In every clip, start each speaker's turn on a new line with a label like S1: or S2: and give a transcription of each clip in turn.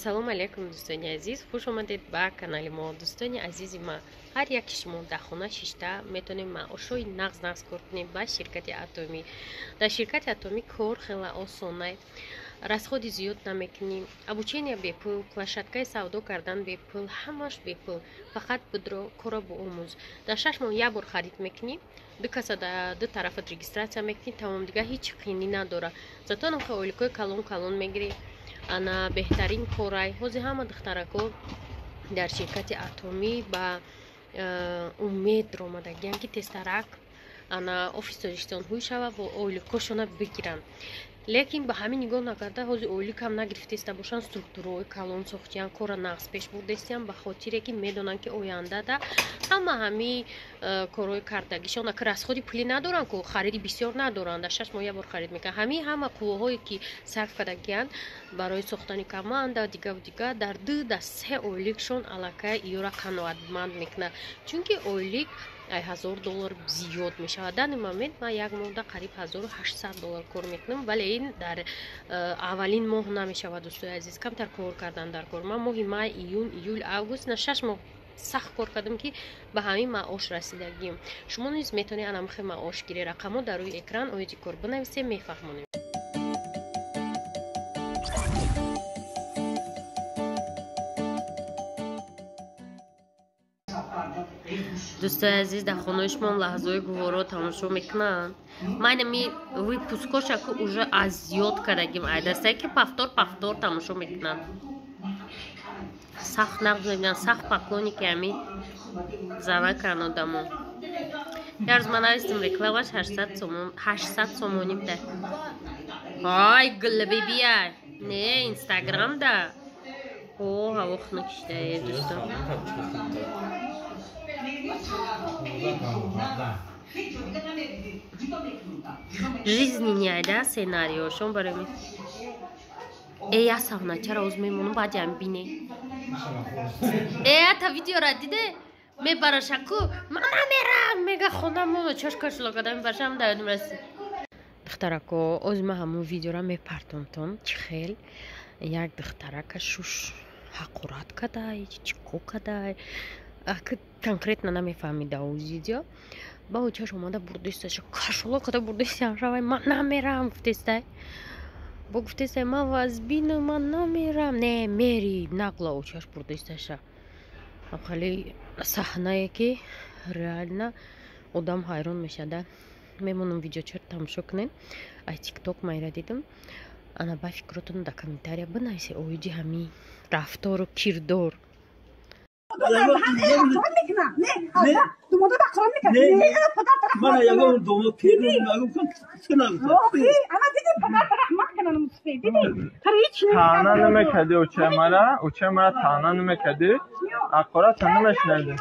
S1: Салом алейкум дӯстони азиз, хуш омадед ба канали мо. Дӯстони азизи ма, ҳар яки шумо дар хона шишта метавонем маошҳои нағз кор кунем ба ширкати Атомӣ. Дар ширкати Атомӣ кор хела осон аст. Расходи зиёд намекунем, обучение бепул, площадкаи савдо кардан бепул, ҳамаш бепул. Фақат бидро кора биомӯз. Дар 6 моҳ як бор харид мекунем, ду каса дар ду тарафат регистратсия мекунем, тамом, дигар ҳеҷ қини надора. Зато намха ойликои калон мегирем. Ана беҳтарин корай. ҳозир ҳама духтарако дар ширкати Атомӣ ба умед омадагиянд ки тестарак ана офисориштон ҳуй шава бо ойликошона бигиранд. Лекин ба ҳамин нигоҳ накарда ҳозир ойлик ҳам нагирифтеста бошанд, структураҳои калон сохтиянд, кора нағз пеш бурдестиянд, ба хотире ки медонанд ки ояндада ҳамин корҳои кардагишон ака расходи пулӣ надоранд, ку хариди бисёр надоранд, дар 6 моҳ як бор харид мекунанд. Ҳама қувваҳое ки сарф кардагиянд барои сохтани команда дигар дар 2 дар 3 ойликшон аллакай иёра қаноатманд мекунад, чунки ойлик $1000 зиёд мешавад. Дар ин момент ман як моҳда қариб $1800 кор мекунам, вале ин дар аввалин моҳ намешавад. дӯстои азиз, камтар кор кардан дар кор. Ман моҳи май, июн, июл, август на 6 моҳ сахт кор кардам ки ба ҳамин маош расидагим. шумо низ метавонед анамхе маош гирӣ. рақамҳо дар рӯи экран оиди кор бинависед, мефаҳмонем. дӯстои азиз, дар хонаи шумо лаҳзаҳои гуворо тамошо мекунанд. ман ми выпускоша ки уже аз зиёд кардагим айдастае ки пафтор тамошо мекунанд. сахт нағз мебинанд, сахт поклонники ҳамин зана канодамо. ярз ман навистим рекламаш 800 сомонӣ буда. ай гулбибияй не инстаграм да ҳавох накиштае дӯстон. жизненная, да, сценариошон барои ми. Я савна, чара оз мемону баъд ям бине. Та видеора диде? Мебарашаку, ман намерам, мега хонамо чашкашла кадам башам да ёдим раси. духтарако, оз ма ҳамон видеора мепартонтон, чӣ хел як духтарака шуш ҳақорат кадай, чико кадай. конкретно намефаҳмида оз видео. ба очаш омада бурдесташа кашола када бурдестиам шавай, ман намерам гуфтестай. бо гуфтестай ман вазбину, ман намерам. Не мери нақла очаш бурдесташа. хали саҳнае ки реально одам ҳайрон мешада. мемонам видеочар тамошо кунед. аз тикток майра дидам. ана ба фикротон дар комментария бинависе оиди ҳамин рафтору кирдор.
S2: تانا نمیکردی اوچه مرا تانا نمیکردی اقرات نمیشنیدی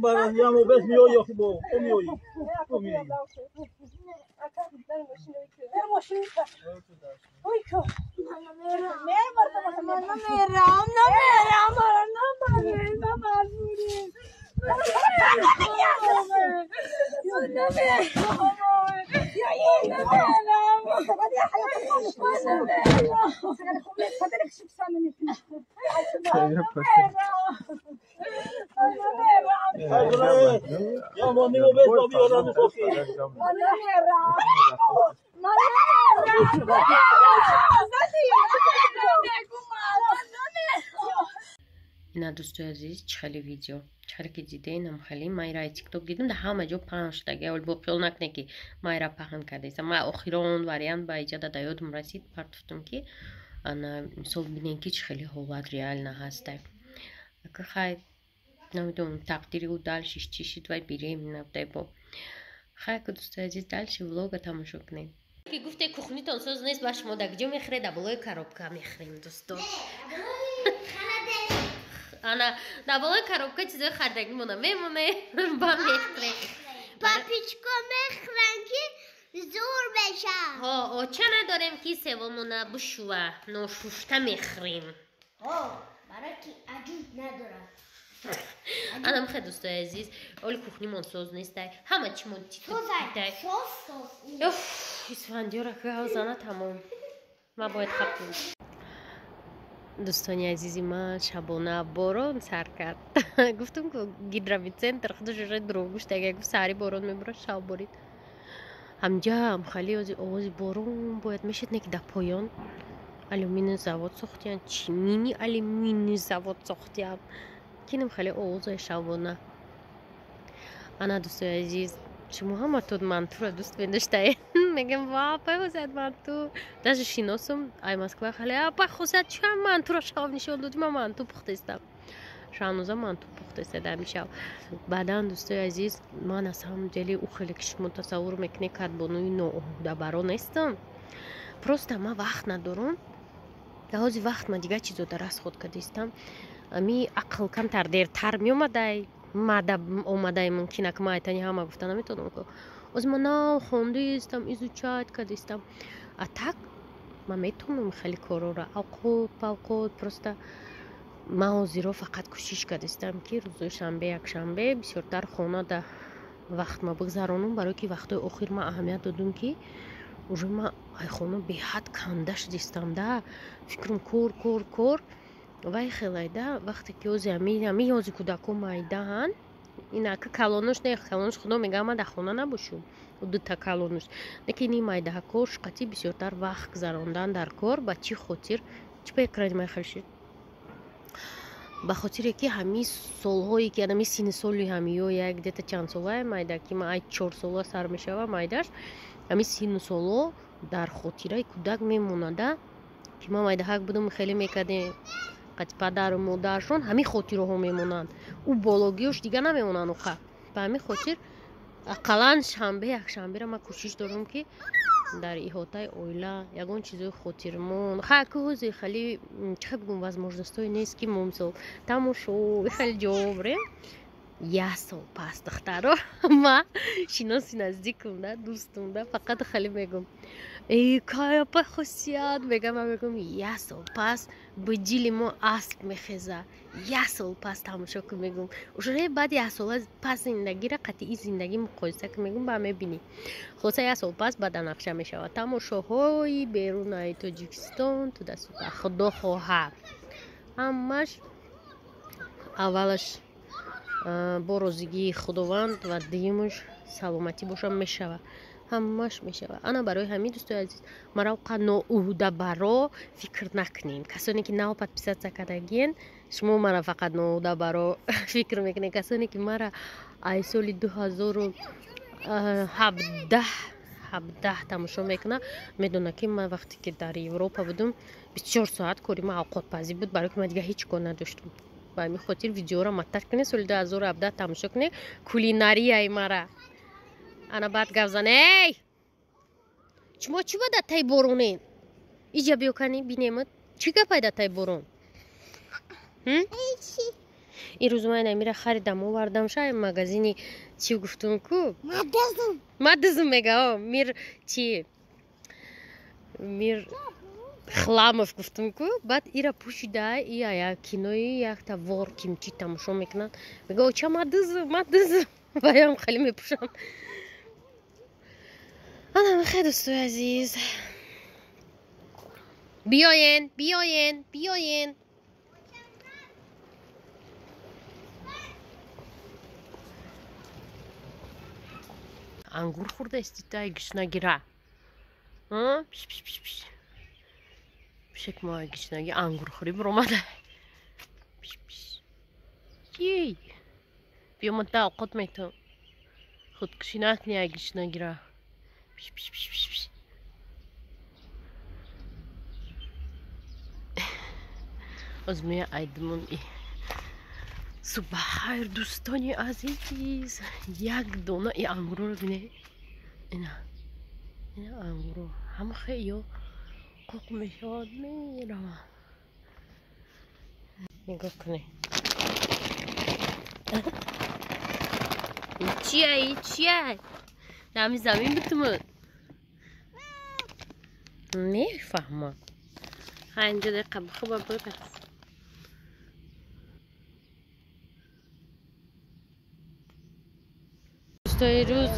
S3: Barajamo bez mijojo chyba, pomijoji. Ya monimo bez babi oranı soki.
S1: ина дӯстои азиз, чӣ хели видео, чӣ хеле ки диденам, хеле майра тикток дидам, да ҳама ҷо паҳн шудаги. аввал бо хиёл накунед ки майра паҳн кардаеса. ман охирон вариант ба иҷада да ёдам расид, партуфтам ки ана мисол бинем ки чӣ хели ҳолат реально ҳаста. ака хай намедонам тақдири ӯ дальшиш чӣ шид, вай беременна будай бо. хай ка дӯстои азиз, дальши влога тамошо кунед. ки гуфте кухнитон соз нест, ба шумо да куҷо мехӯред? да болои коробка мехӯрем дӯстон. ана да болои коробка чизои харидагимона мемоне ба мехӯрем.
S4: Папичко мехӯрам ки زور بشم
S1: ها چه نداریم که سومونه بشوه ناشوشته میخریم
S4: برای که عجوب ندارم
S1: آدم خیلی دوستای عزیز اول کوخنی من سوز نیسته همه چی من تیته اوف اسفندی را که هاوزانه تمام ما باید خبتون دوستانی عزیزی من شبانه باران سر کرد گفتم که گیدرامی центр خودش رو دروگوش دیگه گفت سری باران میبره شب بارید همجا هم خیلی آواز باران باید میشد نک در پایان алюминий завод сохтян чимини алюминий завод сохтян кинем خیلی آواز شبانه انا دوستای عزیز شما هم تو منتور دوست بنداشته میگم وا بخوزد منتور داشت شیناسم ای مسکو خیلی بخوزد چند منتور شاو نشون دادی من منتور پخته استم شانوزا منتور پخته استم میشم بعدا دوستای عزیز من از هم دلی او خیلی کش متصور میکنه کد بانوی نو دبارو نیستم просто ما وقت ندارم لحاظی وقت ما دیگه چیزو درست خود کردیستم امی عقل کم تر دیرتر میومده اومده ممکنه که ما ایتانی همه گفتن نمیتونم که از من نه خوندیستم ایزوچایت کردیستم اتاک ما میتونم خیلی کارو را اوقات پروسته ما حاضیرو فقط کوشش کردیستم که روز شنبه یک شنبه بسیارتر خونه ده وقت ما بگذرانم برای که وقت آخر ما اهمیت دادم که уже ما ای خونه به حد کنده شدیستم ده فکرم کور وای خیلی ده وقتی که اوزی همی یازی کودکو مایده هن اینا که کلانوش نه کلانوش خدا میگه من در خونه نباشم و دوتا کلانوش لیکن این مایده ها کار شقتی بسیارتر وقت گذراندن در کار با چی خاطر چی پیکرانی مای خیلی به خاطر که همی سالهایی که همی سین سالی همی یا یک دیتا چند ساله مایده که ما ای 4 ساله سر میشه مایدهش همی سین ساله در خاطره کودک میمونده که ما مایده ها بودم خیلی میکردیم قد پدر و مادرشون همین خاطره ها میمونند او بالاگیش دیگه نمیمونن اوخه به همین خاطر اقلا شنبه یک شنبه را من کوشش دارم که در احاطه اویله یگان چیزای خاطرمون خیلی خیلی چه بگم возможностей نیست که ممثل تماشو خیلی جابره یک سال پس دخترها ما شناسی نزدیکم ده دوستم ده فقط خیلی میگم ای کایا په خصوصیات میگم یک سال پس به جیل ما اسب میخیزه یک سال پس تماشا که میگم اوشاره بعد یک سال پس زندگی را قطعی زندگی مقایسه که میگم با میبینی خلاصه یک سال پس بعد نقشه میشود تماشاهای بیرون تاجیکستان تو دست خدا خواهد همش اولش با روزگی خداوند و دیمش سلامتی باشم میشود همش میشود انا برای همین دوستای عزیز مرا قناعوده برا فکر نکنین کسانی که نو подписаться کردگین شما مرا فقط ناعوده برا فکر میکنین کسانی که مرا ای سال 2017 تماشا میکنه میدونه که من وقتی که در اروپا بودم 24 ساعت کاری ما اوقات پذیر بود برای که من دیگه هیچ کار نداشتم با همین خاطر ویدیو را متر کنه سال 2017 تماشا کنه کولیناری ای مرا انا بعد گفزن ای شما چی باید تای بارونین ایجا بیو کنی بینیمت چی که پایده تای بارون این روز من نمیره خریدم و وردم شای مگزینی چی گفتم کو مدزم میگه میر چی میر خلامов گفتم کو بعد ایرا پوشیده ای یک کینوی یک تا وار کیمچی تماشا میکنن میگه چه مدزم بایم خیلی میپوشم انا خیلی دوستای عزیز بیاین انگور خورده استیتای گشنگیره شک ما گشنگی انگور خوری برامده یی بیا مدت اوقات میتونم خودکشی نکنی اگه گشنگیره از می ایدمون صبح خیر دوستانی عزیز یک دانه ای انگور رو بینه اینا انگور هم خیلی قوق میشود میروم نگاه کنه چیه در همین زمین بتمون نمیفهمم 5 دقیقه خوبه ببخش دوستای روز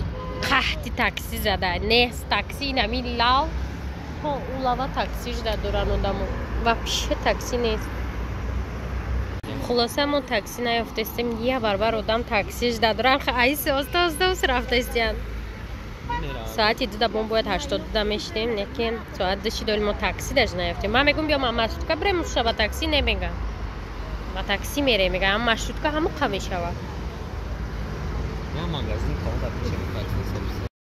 S1: قحطی تاکسی زده نیست تاکسی نمی لاو ها اون لاوا تاکسیش در دوران آدمو و پیش تاکسی نیست خلاصه من تاکسی نیافتستیم یه برابر آدم تاکسیش در دوران خیلی آستا رفتستیم ساعتی دو دبون باید 82 میشتیم لیکن ساعت داشتی داریم ما تاکسی داشت نیافتیم من میگم بیا ما مشروطه بریم با تاکسی نمیگم با تاکسی میره میگم اما مشروطه همه قوی شود
S5: نه ماگازین کاملا پیش